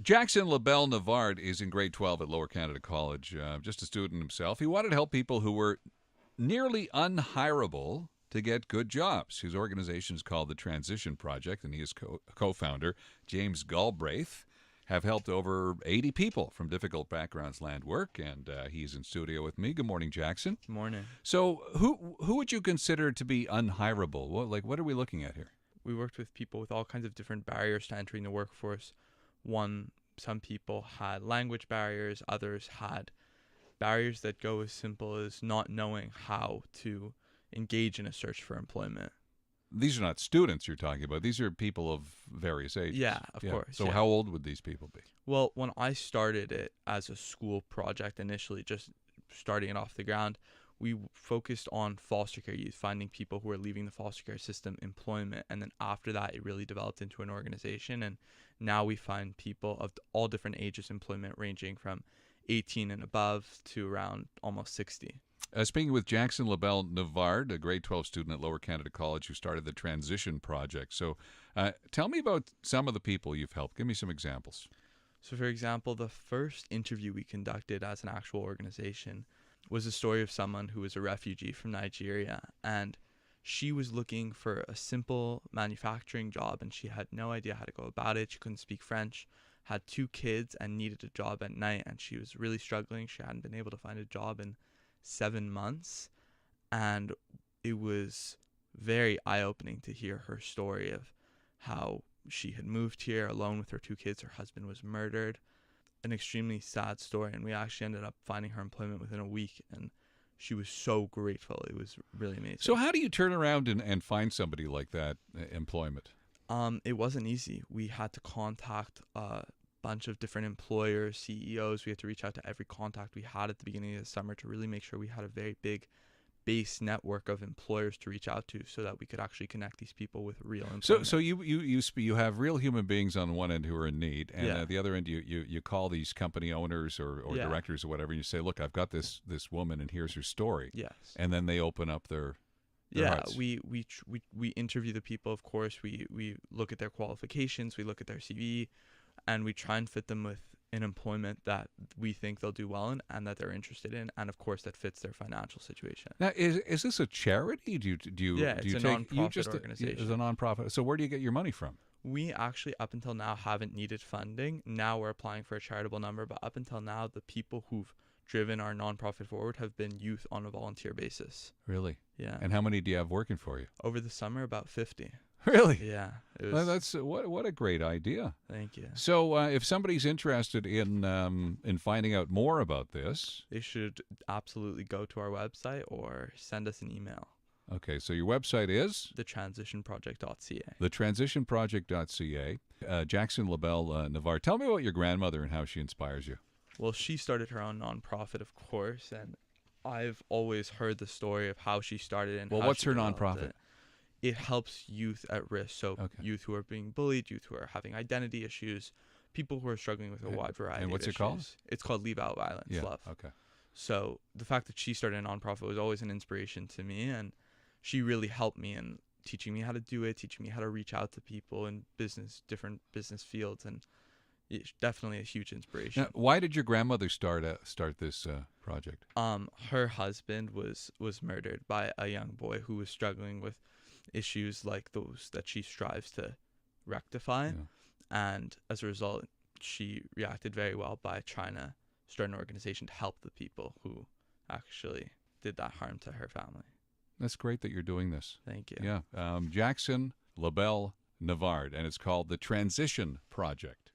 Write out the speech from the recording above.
Jackson Labell-Nevard is in grade 12 at Lower Canada College, just a student himself. He wanted to help people who were nearly unhireable to get good jobs. His organization is called the Transition Project, and he is co-founder, James Galbraith, have helped over 80 people from difficult backgrounds land work, and he's in studio with me. Good morning, Jackson. Good morning. So who would you consider to be unhireable? What are we looking at here? We worked with people with all kinds of different barriers to entering the workforce. Some people had language barriers, others had barriers that go as simple as not knowing how to engage in a search for employment. These are not students you're talking about. These are people of various ages. Yeah, of course. So yeah. how old would these people be? Well, when I started it as a school project initially, just starting it off the ground, we focused on foster care youth, finding people who are leaving the foster care system employment. And then after that, it really developed into an organization. And now we find people of all different ages employment, ranging from 18 and above to around almost 60. Speaking with Jackson Labell-Nevard, a grade 12 student at Lower Canada College who started the Transition Project. So tell me about some of the people you've helped. Give me some examples. So, for example, the first interview we conducted as an actual organization was a story of someone who was a refugee from Nigeria, and she was looking for a simple manufacturing job, and she had no idea how to go about it. She couldn't speak French, had 2 kids, and needed a job at night, and she was really struggling. She hadn't been able to find a job in 7 months, and it was very eye-opening to hear her story of how she had moved here alone with her 2 kids. Her husband was murdered. An extremely sad story, and we actually ended up finding her employment within a week, and she was so grateful. It was really amazing. So how do you turn around and find somebody like that employment? It wasn't easy. We had to contact a bunch of different employers, CEOs. We had to reach out to every contact we had at the beginning of the summer to really make sure we had a very big base network of employers to reach out to, so that we could actually connect these people with real employment. So you have real human beings on one end who are in need, and at the other end you call these company owners or directors or whatever, and you say, look, I've got this woman, and here's her story. Yes. And then they open up their hearts. we interview the people, of course. We look at their qualifications, we look at their CV, and we try and fit them with an employment that we think they'll do well in and that they're interested in, and of course that fits their financial situation. Now, is this a charity? It's a non-profit organization. It's a non-profit. So where do you get your money from? We actually, up until now, haven't needed funding. Now we're applying for a charitable number, but up until now, the people who've driven our nonprofit forward have been youth on a volunteer basis. Really? Yeah. And how many do you have working for you? Over the summer, about 50. Really? Yeah. Well, that's what a great idea. Thank you. So if somebody's interested in finding out more about this, they should absolutely go to our website or send us an email. Okay, so your website is? thetransitionproject.ca. thetransitionproject.ca. Jackson Labell-Nevard. Tell me about your grandmother and how she inspires you. Well, she started her own nonprofit, of course, and I've always heard the story of how she started and how what's she her developed nonprofit? It helps youth at risk, so youth who are being bullied, youth who are having identity issues, people who are struggling with a wide variety of issues. And what's it called? It's called Leave Out Violence, Love. Okay. So the fact that she started a nonprofit was always an inspiration to me, and she really helped me in teaching me how to do it, teaching me how to reach out to people in different business fields, and it's definitely a huge inspiration. Now, why did your grandmother start this project? Her husband was murdered by a young boy who was struggling with issues like those that she strives to rectify, and as a result, she reacted very well by trying to start an organization to help the people who actually did that harm to her family. That's great that you're doing this. Thank you. Yeah. Jackson Labell-Nevard, and it's called the Transition Project.